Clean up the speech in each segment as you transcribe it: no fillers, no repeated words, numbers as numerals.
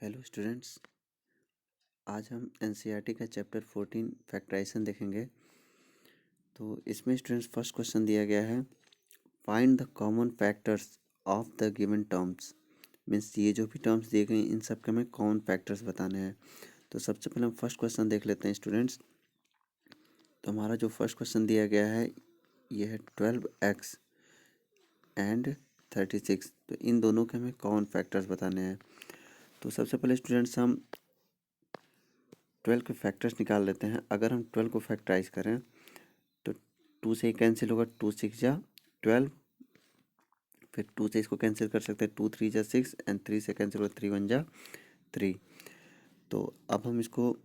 Hello students, आज हम NCERT का चैप्टर 14 फैक्टराइजेशन देखेंगे। तो इसमें स्टूडेंट्स फर्स्ट क्वेश्चन दिया गया है, find the common factors of the given terms. Means ये जो भी टर्म्स दिए गए इन सब के हमें कॉमन फैक्टर्स बताने हैं। तो सबसे पहले हम फर्स्ट क्वेश्चन देख लेते हैं स्टूडेंट्स। तो हमारा जो फर्स्ट क्वेश्चन दिया गया है ये है 12x एंड 36। तो इन दोनों के हमें कॉमन फैक्टर्स बताने हैं। तो सबसे पहले स्टूडेंट्स हम 12 के फैक्टर्स निकाल लेते हैं। अगर हम 12 को फैक्टराइज करें तो 2 से कैंसिल होगा, 2 6 जा 12, फिर 2 से इसको कैंसिल कर सकते हैं, 2 3 जा 6 एंड 3 से कैंसिल होगा, 3 1 जा 3। तो अब हम इसको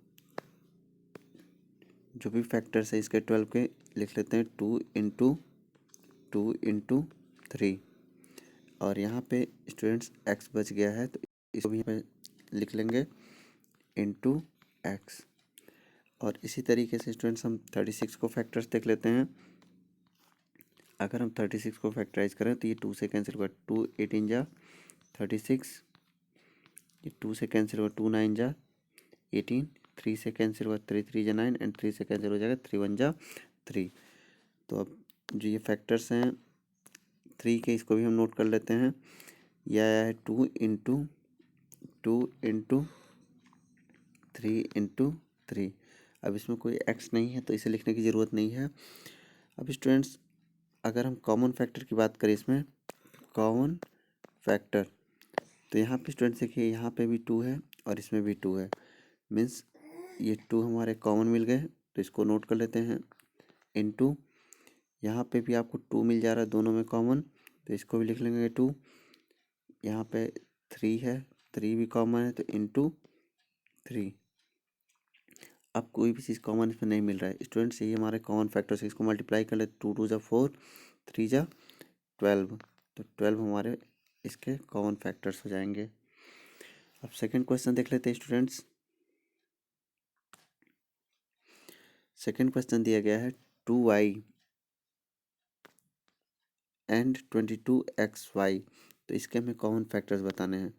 जो भी फैक्टर्स है इसके 12 के लिख लेते हैं, 2 इंटू 3। और यहाँ पे स्टूडेंट्स x बच गया है तो इसको भी यहाँ पे लिख लेंगे इंटू x। और इसी तरीके से स्टूडेंट्स हम 36 को फैक्टर्स देख लेते हैं। अगर हम 36 को फैक्टराइज करें तो ये 2 से कैंसिल होगा, 2 18 जा 36, ये 2 से कैंसिल होगा, 2 9 जा 18, 3 से कैंसिल होगा, 3 3 जा 9 एंड 3 से कैंसिल हो जाएगा, 3 1 जा 3। तो अब जो ये फैक्टर्स हैं 3 के, इसको भी हम नोट कर लेते हैं। यह आया है 2 इंटू 3 इंटू 3। अब इसमें कोई x नहीं है तो इसे लिखने की ज़रूरत नहीं है। अब स्टूडेंट्स अगर हम कॉमन फैक्टर की बात करें, इसमें कॉमन फैक्टर, तो यहाँ पे स्टूडेंट्स देखिए यहाँ पे भी 2 है और इसमें भी 2 है। मीन्स ये 2 हमारे कॉमन मिल गए तो इसको नोट कर लेते हैं। इनटू यहाँ पे भी आपको 2 मिल जा रहा है दोनों में कॉमन, तो इसको भी लिख लेंगे 2। यहाँ पे 3 है, 3 भी कॉमन है तो इंटू 3। अब कोई भी चीज़ कॉमन इसमें नहीं मिल रहा है स्टूडेंट्स, यही हमारे कॉमन फैक्टर्स है। इसको मल्टीप्लाई कर ले, 2 2 जा 4, 3 जा 12, तो 12 हमारे इसके कॉमन फैक्टर्स हो जाएंगे। अब सेकंड क्वेश्चन देख लेते हैं स्टूडेंट्स। सेकंड क्वेश्चन दिया गया है 2y एंड 22xy। तो इसके हमें कॉमन फैक्टर्स बताने हैं।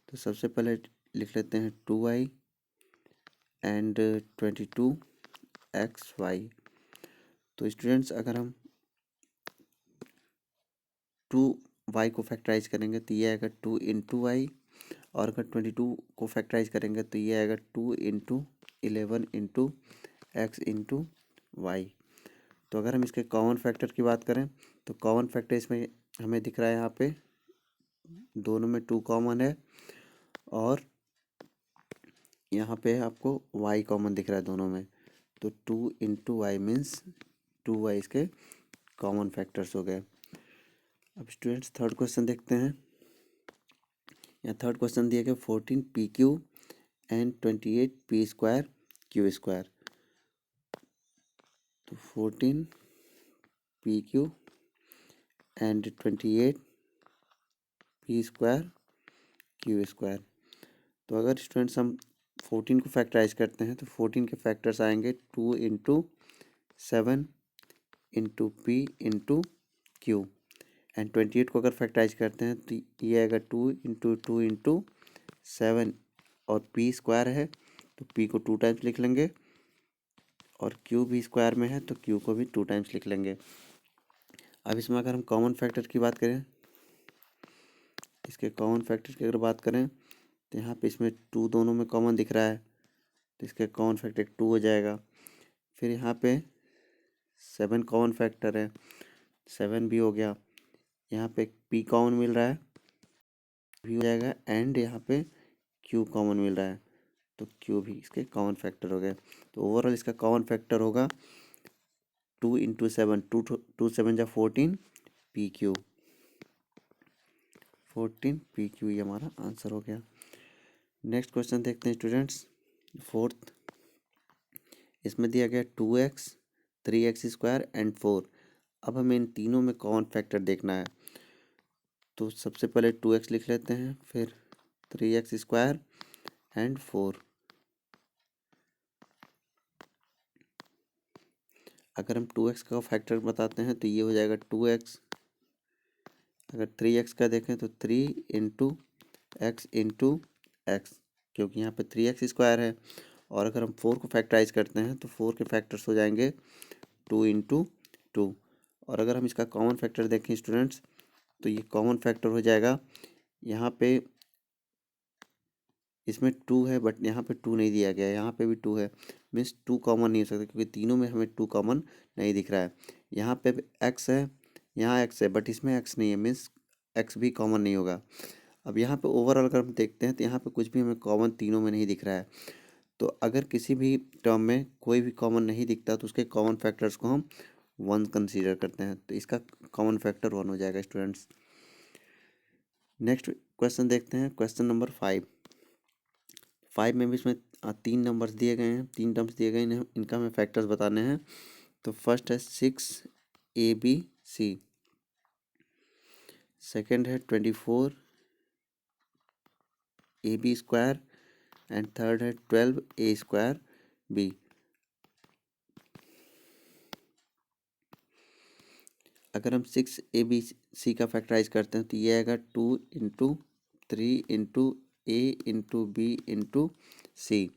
तो सबसे पहले लिख लेते हैं 2y एंड 22xy। तो स्टूडेंट्स अगर हम 2y को फैक्टराइज करेंगे तो ये आएगा 2 इंटू वाई, और अगर 22 को फैक्टराइज करेंगे तो ये आएगा 2 into 11 into x into y. तो अगर हम इसके कॉमन फैक्टर की बात करें तो कॉमन फैक्टर इसमें हमें दिख रहा है, यहाँ पे दोनों में 2 कॉमन है और यहाँ पे आपको y कॉमन दिख रहा है दोनों में। तो 2 इंटू वाई मीन्स 2y इसके कॉमन फैक्टर्स हो गए। अब स्टूडेंट्स थर्ड क्वेश्चन देखते हैं। यहाँ थर्ड क्वेश्चन दिया गया 14 PQ and 28 P square Q square. तो 14 PQ and 28 P square Q square. तो अगर स्टूडेंट्स हम 14 को फैक्टराइज करते हैं तो 14 के फैक्टर्स आएंगे 2 into 7 into P into Q। And 28 को अगर फैक्टराइज करते हैं तो ये आएगा 2 इंटू 7 और P स्क्वायर है तो P को 2 टाइम्स लिख लेंगे, और Q भी स्क्वायर में है तो Q को भी 2 टाइम्स लिख लेंगे। अब इसमें अगर हम कॉमन फैक्टर की बात करें, इसके कॉमन फैक्टर की अगर बात करें तो यहाँ पे इसमें 2 दोनों में कॉमन दिख रहा है तो इसके कॉमन फैक्टर 2 हो जाएगा। फिर यहाँ पे 7 कॉमन फैक्टर है, 7 भी हो गया। यहाँ पे P कॉमन मिल रहा है, भी हो जाएगा। एंड यहाँ पे Q कॉमन मिल रहा है तो Q भी इसके कॉमन फैक्टर हो गए। तो ओवरऑल इसका कॉमन फैक्टर होगा 2 इंटू 7, 2 7 जा 14 PQ, 14 PQ, ये हमारा आंसर हो गया। नेक्स्ट क्वेश्चन देखते हैं स्टूडेंट्स फोर्थ। इसमें दिया गया 2x 3x स्क्वायर एंड 4। अब हमें इन तीनों में कॉमन फैक्टर देखना है। तो सबसे पहले 2x लिख लेते हैं, फिर 3x स्क्वायर एंड 4। अगर हम 2x का फैक्टर बताते हैं तो ये हो जाएगा 2x। अगर 3x का देखें तो 3 इंटू x इंटू एक्स, क्योंकि यहाँ पे 3x² है। और अगर हम 4 को फैक्टराइज करते हैं तो 4 के फैक्टर्स हो जाएंगे 2 इंटू 2। और अगर हम इसका कॉमन फैक्टर देखें स्टूडेंट्स, तो ये कॉमन फैक्टर हो जाएगा, यहाँ पे इसमें 2 है बट यहाँ पे 2 नहीं दिया गया है, यहाँ पे भी 2 है, मीन्स 2 कॉमन नहीं हो सकता क्योंकि तीनों में हमें 2 कॉमन नहीं दिख रहा है। यहाँ पे x है, यहाँ x है बट इसमें x नहीं है, मीन्स x भी कॉमन नहीं होगा। अब यहाँ पे ओवरऑल अगर हम देखते हैं तो यहाँ पे कुछ भी हमें कॉमन तीनों में नहीं दिख रहा है। तो अगर किसी भी टर्म में कोई भी कॉमन नहीं दिखता तो उसके कॉमन फैक्टर्स को हम 1 कंसीडर करते हैं, तो इसका कॉमन फैक्टर 1 हो जाएगा स्टूडेंट्स। नेक्स्ट क्वेश्चन देखते हैं, क्वेश्चन नंबर 5 में भी इसमें 3 नंबर्स दिए गए हैं, 3 टर्म्स दिए गए हैं, इनका हमें फैक्टर्स बताने हैं। तो फर्स्ट है 6ABC, सेकेंड है 24AB² एंड थर्ड है 12A²B। अगर हम 6ABC का फैक्टराइज करते हैं तो ये आएगा 2 into 3 into A into B into C।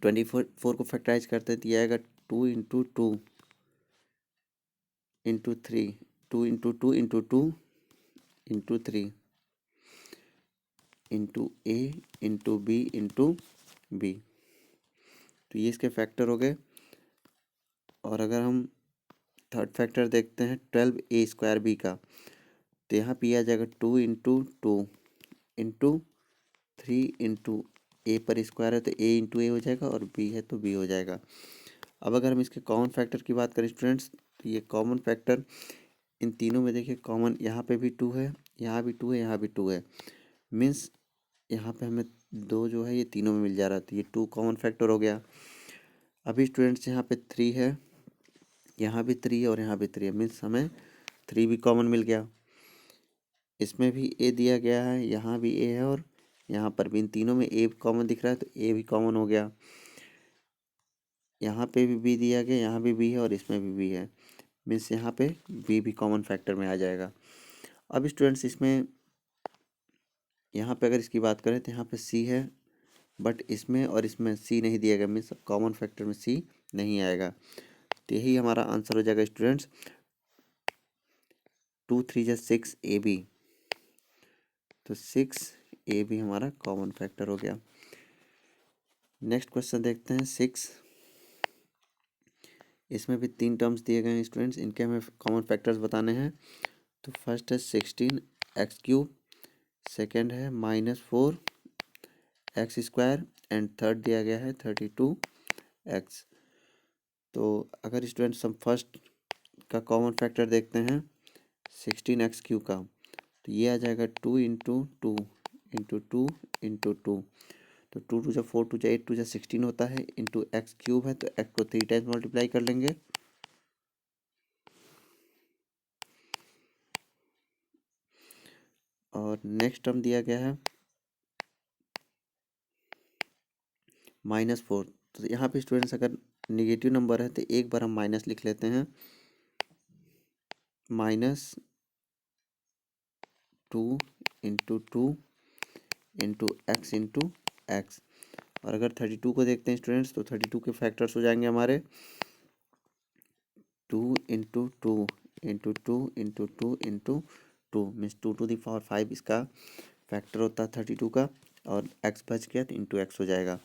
24 को फैक्टराइज करते हैं तो ये आएगा 2 into 2 into 3, 2 into 2 into 2 into 3 into A into B into B। तो ये इसके फैक्टर हो गए। और अगर हम थर्ड फैक्टर देखते हैं 12A² का, तो यहाँ पे आ जाएगा 2 इंटू 2 इंटू 3 इंटू ए पर स्क्वायर है तो ए इंटू ए हो जाएगा और बी है तो बी हो जाएगा। अब अगर हम इसके कॉमन फैक्टर की बात करें स्टूडेंट्स, तो ये कॉमन फैक्टर इन तीनों में देखिए कॉमन, यहाँ पे भी 2 है, यहाँ भी 2 है, यहाँ भी 2 है, मीन्स यहाँ पे हमें 2 जो है ये तीनों में मिल जा रहा है, तो ये 2 कॉमन फैक्टर हो गया। अभी स्टूडेंट्स यहाँ पे 3 है, यहाँ भी 3 है और यहाँ भी 3 है, मीन्स हमें 3 भी कॉमन मिल गया। इसमें भी ए दिया गया है, यहाँ भी ए है और यहाँ पर भी, इन तीनों में ए कॉमन दिख रहा है तो ए भी कॉमन हो गया। यहाँ पे भी बी दिया गया, यहाँ भी बी है और इसमें भी बी है, मीन्स यहाँ पे बी भी कॉमन फैक्टर में आ जाएगा। अब स्टूडेंट्स इसमें यहाँ पे अगर इसकी बात करें तो यहाँ पे सी है बट इसमें और इसमें सी नहीं दिया गया, मीन्स कॉमन फैक्टर में सी नहीं आएगा। तो यही हमारा आंसर हो जाएगा स्टूडेंट्स 2 3 जा 6AB। तो 6AB हमारा कॉमन फैक्टर हो गया। नेक्स्ट क्वेश्चन देखते हैं 6। इसमें भी 3 टर्म्स दिए गए हैं स्टूडेंट्स, इनके हमें कॉमन फैक्टर्स बताने हैं। तो फर्स्ट है 16x³ सेकेंड है -4x² एंड थर्ड दिया गया है 32x। तो अगर स्टूडेंट्स हम फर्स्ट का कॉमन फैक्टर देखते हैं 16x³ का, तो ये आ जाएगा 2 इंटू 2 इंटू 2 इंटू 2। तो 2 2 जा 4 2 जा 8 2 जा 16 होता है, इंटू x³ है तो x को 3 टाइम्स मल्टीप्लाई कर लेंगे। और नेक्स्ट टर्म दिया गया है -4। तो यहाँ पे स्टूडेंट्स अगर निगेटिव नंबर है तो एक बार हम माइनस लिख लेते हैं, -2 into 2 into x into x. और अगर 32 को देखते हैं स्टूडेंट्स तो 32 के फैक्टर्स हो जाएंगे हमारे 2 into 2 into 2 into 2 into 2, means 2 to the power 5 इसका फैक्टर होता है 32 का, और x बच गया तो इंटू एक्स हो जाएगा।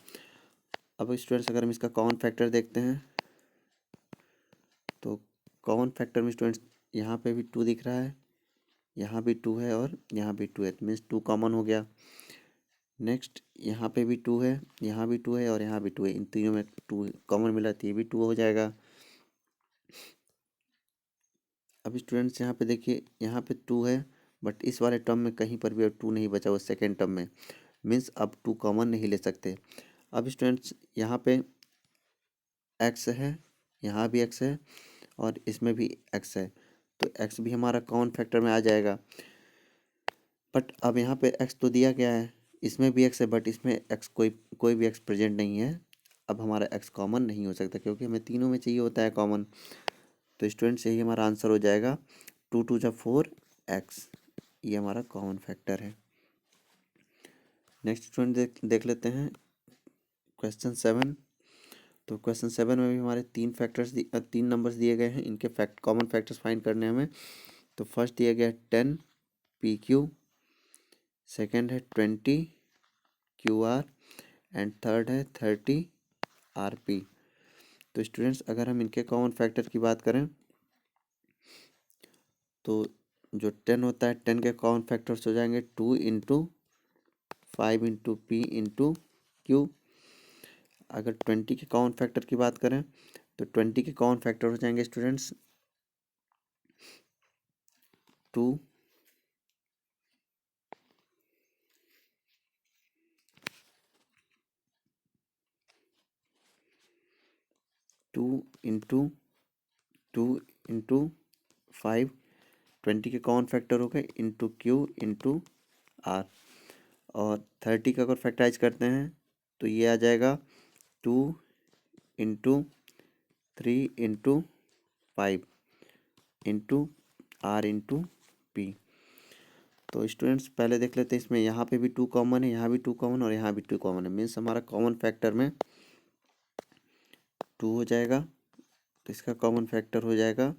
अब स्टूडेंट्स अगर हम इसका कॉमन फैक्टर देखते हैं तो कॉमन फैक्टर में स्टूडेंट्स यहाँ पे भी 2 दिख रहा है, यहाँ भी 2 है और यहाँ भी 2 है, तो मीन्स 2 कॉमन हो गया। नेक्स्ट यहाँ पे भी 2 है, यहाँ भी 2 है और यहाँ भी 2 है, इन तीनों में 2 कॉमन मिला तो ये भी 2 हो जाएगा। अब स्टूडेंट्स यहाँ पे देखिए, यहाँ पे 2 है बट इस वाले टर्म में कहीं पर भी अब 2 नहीं बचा हुआ सेकेंड टर्म में, मीन्स अब 2 कॉमन नहीं ले सकते। अब स्टूडेंट्स यहाँ पे x है, यहाँ भी x है और इसमें भी x है, तो x भी हमारा कॉमन फैक्टर में आ जाएगा। बट अब यहाँ पे x तो दिया गया है, इसमें भी x है बट इसमें x कोई भी x प्रेजेंट नहीं है। अब हमारा x कॉमन नहीं हो सकता क्योंकि हमें तीनों में चाहिए होता है कॉमन। तो स्टूडेंट्स यही हमारा आंसर हो जाएगा 2 2 जा 4x, ये हमारा कॉमन फैक्टर है। नेक्स्ट स्टूडेंट देख लेते हैं क्वेश्चन 7। तो क्वेश्चन 7 में भी हमारे तीन नंबर्स दिए गए हैं, इनके कॉमन फैक्टर्स फाइंड करने हैं हमें। तो फर्स्ट दिया गया है 10 PQ, सेकेंड है 20 QR एंड थर्ड है 30 RP। तो स्टूडेंट्स अगर हम इनके कॉमन फैक्टर की बात करें तो जो 10 होता है 10 के कॉमन फैक्टर्स हो जाएंगे 2 into 5 into P into Q। अगर 20 के कॉमन फैक्टर की बात करें तो 20 के कॉमन फैक्टर हो जाएंगे स्टूडेंट्स 2 इंटू 5, 20 के कॉमन फैक्टर हो गए इंटू Q इंटू R। और 30 का अगर फैक्टराइज करते हैं तो ये आ जाएगा 2 into 3 into 5 into R into P। तो स्टूडेंट्स पहले देख लेते हैं, इसमें यहाँ पे भी 2 कॉमन है, यहाँ भी 2 कॉमन और यहाँ भी 2 कॉमन है, मीन्स हमारा कॉमन फैक्टर में 2 हो जाएगा। तो इसका कॉमन फैक्टर हो जाएगा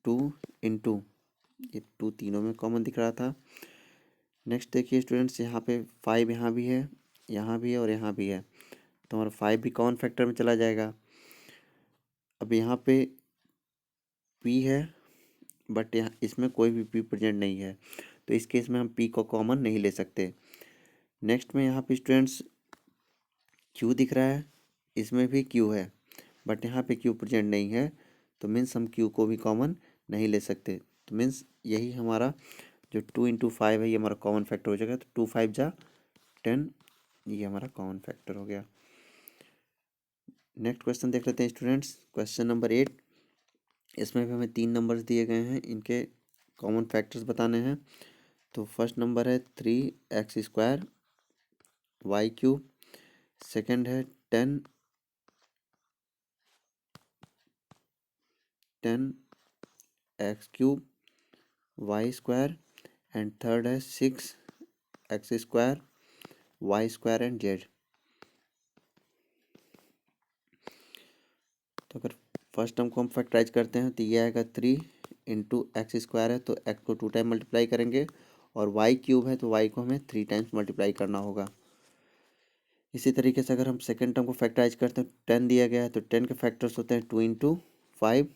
2 इंटू, ये 2 तीनों में कॉमन दिख रहा था। नेक्स्ट देखिए स्टूडेंट्स, यहाँ पे 5 यहाँ भी है, यहाँ भी है और यहाँ भी है, तो हमारा 5 भी कॉमन फैक्टर में चला जाएगा। अब यहाँ पे P है बट यहाँ इसमें कोई भी P प्रेजेंट नहीं है, तो इस केस में हम P को कॉमन नहीं ले सकते। नेक्स्ट में यहाँ पे स्टूडेंट्स Q दिख रहा है, इसमें भी Q है बट यहाँ पे Q प्रेजेंट नहीं है, तो मीन्स हम Q को भी कॉमन नहीं ले सकते। तो मीन्स यही हमारा जो 2 इंटू 5 है ये हमारा कॉमन फैक्टर हो जाएगा। तो 2 5 जा 10, ये हमारा कॉमन फैक्टर हो गया। नेक्स्ट क्वेश्चन देख लेते हैं स्टूडेंट्स, क्वेश्चन नंबर 8। इसमें भी हमें 3 नंबर्स दिए गए हैं, इनके कॉमन फैक्टर्स बताने हैं। तो फर्स्ट नंबर है 3x² y³, सेकेंड है 10x³ y² एंड थर्ड है 6x² y² एंड z। तो अगर फर्स्ट टर्म को हम फैक्टराइज करते हैं तो ये आएगा 3 इंटू x² है तो x को 2 टाइम मल्टीप्लाई करेंगे, और y³ है तो y को हमें 3 टाइम्स मल्टीप्लाई करना होगा। इसी तरीके से अगर हम सेकेंड टर्म को फैक्टराइज करते हैं, 10 दिया गया है तो 10 के फैक्टर्स होते हैं 2 इंटू 5,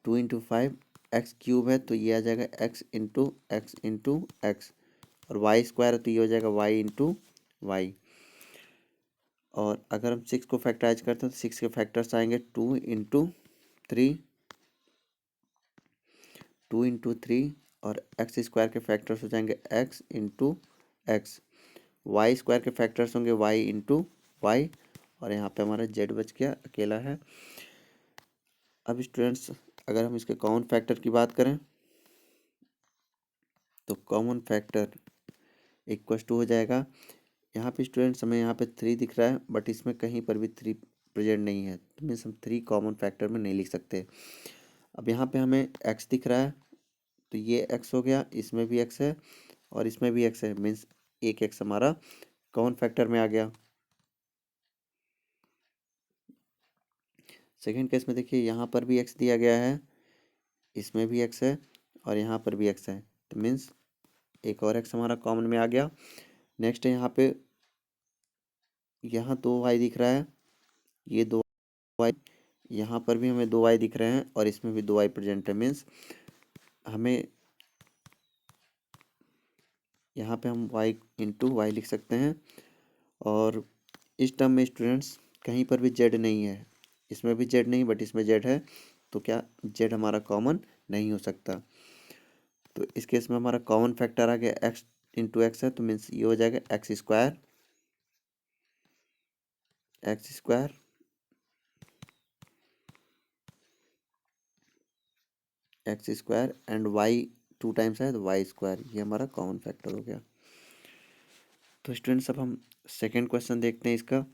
2 इंटू 5, x³ है तो ये आ जाएगा x इंटू x, और y² है तो ये हो जाएगा y इंटू वाई। और अगर हम 6 को फैक्टराइज करते हैं तो 6 के फैक्टर्स आएंगे 2 इंटू 3, 2 इंटू 3, और x² के फैक्टर्स हो जाएंगे x इंटू एक्स, y² के फैक्टर्स होंगे y इंटू वाई, और यहाँ पे हमारा z बच गया अकेला है। अब स्टूडेंट्स अगर हम इसके कॉमन फैक्टर की बात करें तो कॉमन फैक्टर इक्वल टू हो जाएगा, यहाँ पे स्टूडेंट्स हमें यहाँ पे 3 दिख रहा है बट इसमें कहीं पर भी 3 प्रेजेंट नहीं है, तो मीन्स हम 3 कॉमन फैक्टर में नहीं लिख सकते। अब यहाँ पे हमें x दिख रहा है तो ये x हो गया, इसमें भी x है और इसमें भी x है, मीन्स एक x हमारा कॉमन फैक्टर में आ गया। सेकेंड केस में देखिए यहाँ पर भी x दिया गया है, इसमें भी x है और यहाँ पर भी x है, तो मीन्स एक और x हमारा कॉमन में आ गया। नेक्स्ट है यहाँ पे, यहाँ 2y दिख रहा है, ये 2y, यहाँ पर भी हमें 2y दिख रहे हैं और इसमें भी 2y प्रेजेंट है, मीन्स हमें यहाँ पे हम y इंटू वाई लिख सकते हैं। और इस टर्म में स्टूडेंट्स कहीं पर भी z नहीं है, इसमें भी z नहीं बट इसमें z है, तो क्या z हमारा कॉमन नहीं हो सकता। तो इस केस में हमारा कॉमन फैक्टर आ गया x इंटू एक्स है, तो मीन्स ये हो जाएगा x² एंड y 2 टाइम्स है तो y², ये हमारा कॉमन फैक्टर हो गया। तो स्टूडेंट्स अब हम सेकेंड क्वेश्चन देखते हैं इसका।